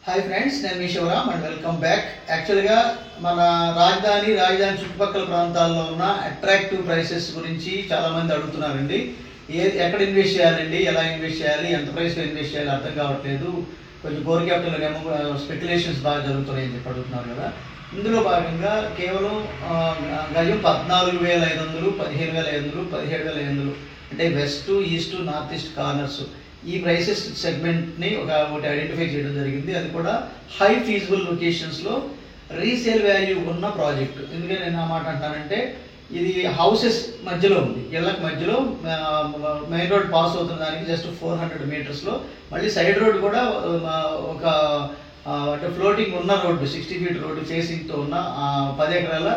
Hi friends, నేను మీ Shivaram and welcome back. యాక్చువల్గా మన రాజధాని చుట్టుపక్కల ప్రాంతాల్లో ఉన్న అట్రాక్టివ్ ప్రైసెస్ గురించి చాలామంది అడుగుతున్నారండి. ఎక్కడ ఇన్వెస్ట్ చేయాలండి, ఎలా ఇన్వెస్ట్ చేయాలి, ఎంత ప్రైస్లో ఇన్వెస్ట్ చేయాలి అర్థం కావట్లేదు. కొంచెం కోర్ క్యాపిటల్ ఏమో స్పెక్యులేషన్స్ బాగా జరుగుతున్నాయని చెప్పి అడుగుతున్నారు కదా. ఇందులో భాగంగా కేవలం గజం 14,500, 15,500, 17,500 అంటే west, east, north east corners ఈ ప్రైసెస్ సెగ్మెంట్ని ఒకటి ఐడెంటిఫై చేయడం జరిగింది. అది కూడా హై ఫీజిబుల్ లొకేషన్స్లో రీసేల్ వాల్యూ ఉన్న ప్రాజెక్ట్. ఎందుకంటే నేను ఆ మాట అంటానంటే ఇది హౌసెస్ మధ్యలో ఉంది, ఇళ్ళకి మధ్యలో మెయిన్ రోడ్ పాస్ అవుతున్న దానికి జస్ట్ 400 మీటర్స్లో, మళ్ళీ సైడ్ రోడ్ కూడా ఒక అంటే ఫ్లోటింగ్ ఉన్న రోడ్డు 60 ఫీట్ రోడ్డు ఫేసింగ్తో ఉన్న 10 ఎకరాల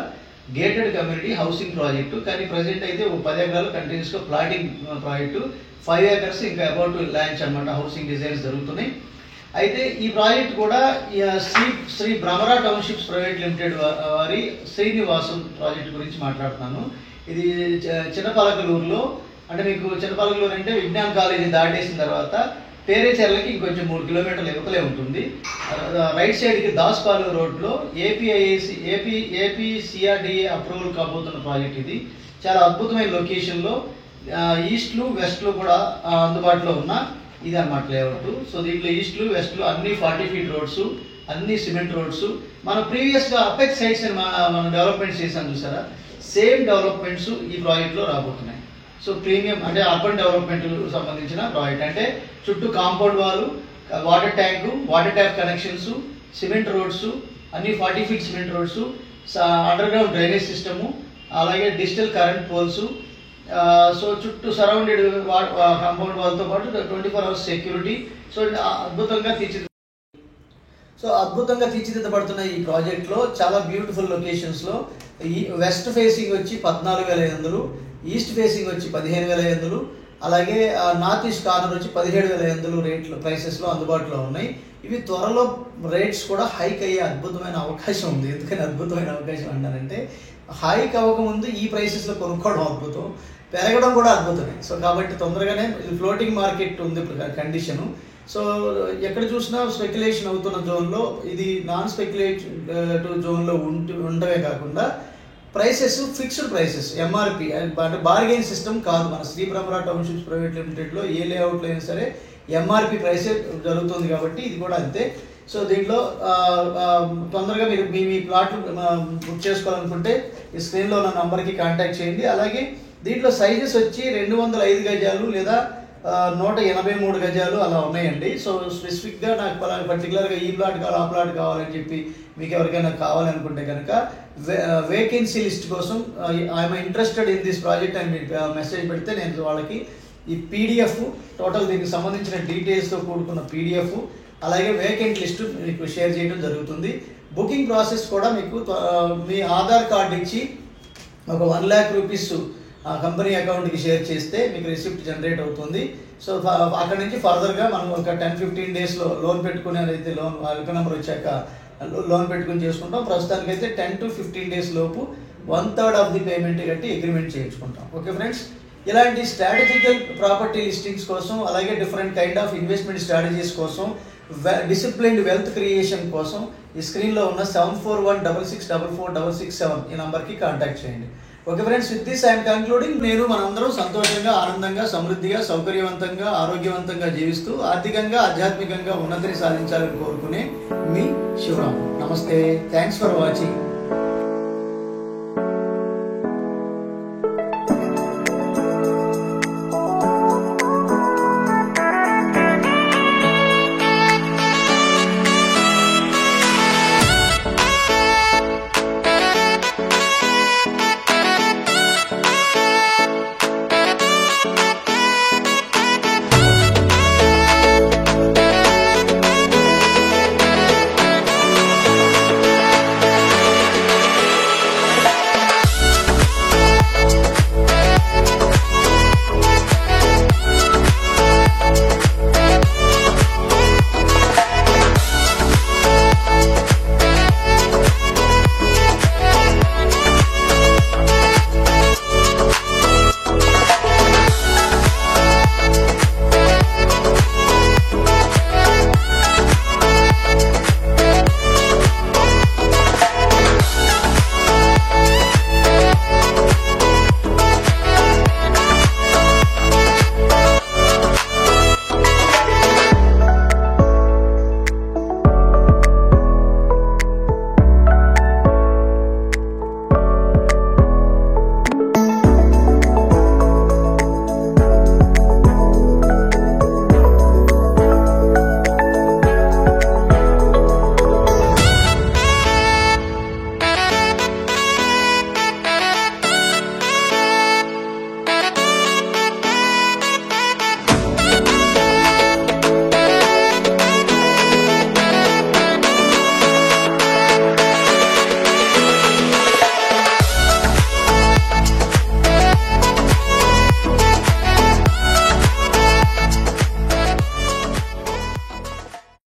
గేటెడ్ కమ్యూనిటీ హౌసింగ్ ప్రాజెక్టు. కానీ ప్రజెంట్ అయితే 10 ఎకరాలు కంటిన్యూస్గా ప్లాటింగ్ ప్రాజెక్టు, 5 ఏకర్స్ ఇంకా అబౌట్ ల్యాండ్స్ అనమాట హౌసింగ్ డిజైన్స్ జరుగుతున్నాయి. అయితే ఈ ప్రాజెక్ట్ కూడా Shri Bhramara townships private limited వారి శ్రీనివాసం ప్రాజెక్ట్ గురించి మాట్లాడుతున్నాను. ఇది చిన్నపలకలూరులో, అంటే మీకు చిన్నపలకలూరు అంటే విజ్ఞాన్ కాలేజీ దాటేసిన తర్వాత పేరేచెర్లకి ఇంకొంచెం 3 కిలోమీటర్ల యువతలే ఉంటుంది. రైట్ సైడ్కి దాస్పాలు రోడ్లో ఏపీ సిఆర్డిఏ అప్రూవల్ కాబోతున్న ప్రాజెక్ట్ ఇది. చాలా అద్భుతమైన లొకేషన్లో ఈస్ట్లు వెస్ట్లు కూడా అందుబాటులో ఉన్న ఇది అన్నమాట లేఅవుట్. సో దీంట్లో ఈస్ట్లు వెస్ట్లు అన్ని 40 ఫీట్ రోడ్స్, అన్ని సిమెంట్ రోడ్స్. మనం ప్రీవియస్గా అపెక్స్ సైట్స్ అని మనం డెవలప్మెంట్స్ చేసాం చూసారా, సేమ్ డెవలప్మెంట్స్ ఈ ప్రాజెక్ట్లో రాబోతున్నాయి. సో ప్రీమియం అంటే అర్బన్ డెవలప్మెంట్ సంబంధించిన ప్రాజెక్ట్, అంటే చుట్టూ compound wall, water tank, water tap connections, cement roads అన్ని 40 feet cement roads, under ground drainage system, అలాగే డిజిటల్ కరెంట్ పోల్స్. సో చుట్టూ సరౌండెడ్ కాంపౌండ్ వాళ్ళతో పాటు 24 hours సెక్యూరిటీ. సో అద్భుతంగా తీర్చిదిద్దబడుతున్న ఈ ప్రాజెక్ట్లో చాలా బ్యూటిఫుల్ లొకేషన్స్లో ఈ వెస్ట్ ఫేసింగ్ వచ్చి 14,500, ఈస్ట్ ఫేసింగ్ వచ్చి 15,500, అలాగే నార్త్ ఈస్ట్ కార్నర్ వచ్చి 17,500 రేట్లు ప్రైసెస్లో అందుబాటులో ఉన్నాయి. ఇవి త్వరలో రేట్స్ కూడా హైక్ అయ్యే అద్భుతమైన అవకాశం ఉంది. ఎందుకని అద్భుతమైన అవకాశం అంటారంటే హైక్ అవ్వకముందు ఈ ప్రైసెస్లో కొనుక్కోవడం అద్భుతం, పెరగడం కూడా అద్భుతమే. సో కాబట్టి తొందరగానే ఫ్లోటింగ్ మార్కెట్ ఉంది ఇప్పుడు కండిషను. సో ఎక్కడ చూసినా స్పెక్యులేషన్ అవుతున్న జోన్లో ఇది నాన్ స్పెక్యులేటివ్ జోన్లో ఉండవే కాకుండా ప్రైసెస్ ఫిక్స్డ్ ప్రైసెస్, ఎంఆర్పి అంటే బార్గెయిన్ సిస్టమ్ కాదు. మన శ్రీ భ్రమరా టౌన్షిప్స్ ప్రైవేట్ లిమిటెడ్లో ఏ లేఅవుట్లో అయినా సరే ఎంఆర్పి ప్రైసే జరుగుతుంది కాబట్టి ఇది కూడా అంతే. సో దీంట్లో తొందరగా మీరు మీ ప్లాట్లు బుక్ చేసుకోవాలనుకుంటే ఈ స్క్రీన్లో ఉన్న నంబర్కి కాంటాక్ట్ చేయండి. అలాగే దీంట్లో సైజెస్ వచ్చి 205 గజాలు లేదా 183 గజాలు అలా ఉన్నాయండి. సో స్పెసిఫిక్గా నాకు పర్టికులర్గా ఈ ప్లాట్ కావాలి ఆ ప్లాట్ కావాలని చెప్పి మీకు ఎవరికైనా కావాలనుకుంటే కనుక వేకెన్సీ లిస్ట్ కోసం I'm interested in this project అని మీరు మెసేజ్ పెడితే నేను వాళ్ళకి ఈ పీడిఎఫ్ టోటల్ దీనికి సంబంధించిన డీటెయిల్స్తో కూడుకున్న పీడిఎఫ్ అలాగే వేకెంట్ లిస్టు మీకు షేర్ చేయడం జరుగుతుంది. బుకింగ్ ప్రాసెస్ కూడా మీకు మీ ఆధార్ కార్డు ఇచ్చి ఒక 1 lakh రూపీస్ కంపెనీ అకౌంట్కి షేర్ చేస్తే మీకు రిసిప్ట్ జనరేట్ అవుతుంది. సో అక్కడ నుంచి ఫర్దర్గా మనం ఒక 10-15 డేస్లో లోన్ పెట్టుకునేదైతే లోన్ వెల్కమ్ నెంబర్ వచ్చాక లోన్ పెట్టుకుని చేసుకుంటాం. ప్రస్తుతానికైతే 10 to 15 days లోపు 1/3 ఆఫ్ ది పేమెంట్ కట్టి అగ్రిమెంట్ చేయించుకుంటాం. ఓకే ఫ్రెండ్స్, ఇలాంటి స్ట్రాటజికల్ ప్రాపర్టీ లిస్టింగ్స్ కోసం, అలాగే different kind of investment strategies కోసం, డిసిప్లిన్డ్ వెల్త్ క్రియేషన్ కోసం ఈ స్క్రీన్లో ఉన్న 7416644667 ఈ నంబర్కి కాంటాక్ట్ చేయండి. Okay friends, with this I'm concluding. మనందరం సంతోషంగా, ఆనందంగా, సమృద్ధిగా, సౌకర్యవంతంగా, ఆరోగ్యవంతంగా జీవిస్తూ ఆర్థికంగా, ఆధ్యాత్మికంగా ఉన్నతిని సాధించాలని కోరుకునే మీ శివరామ్. నమస్తే, థ్యాంక్స్ ఫర్ వాచింగ్.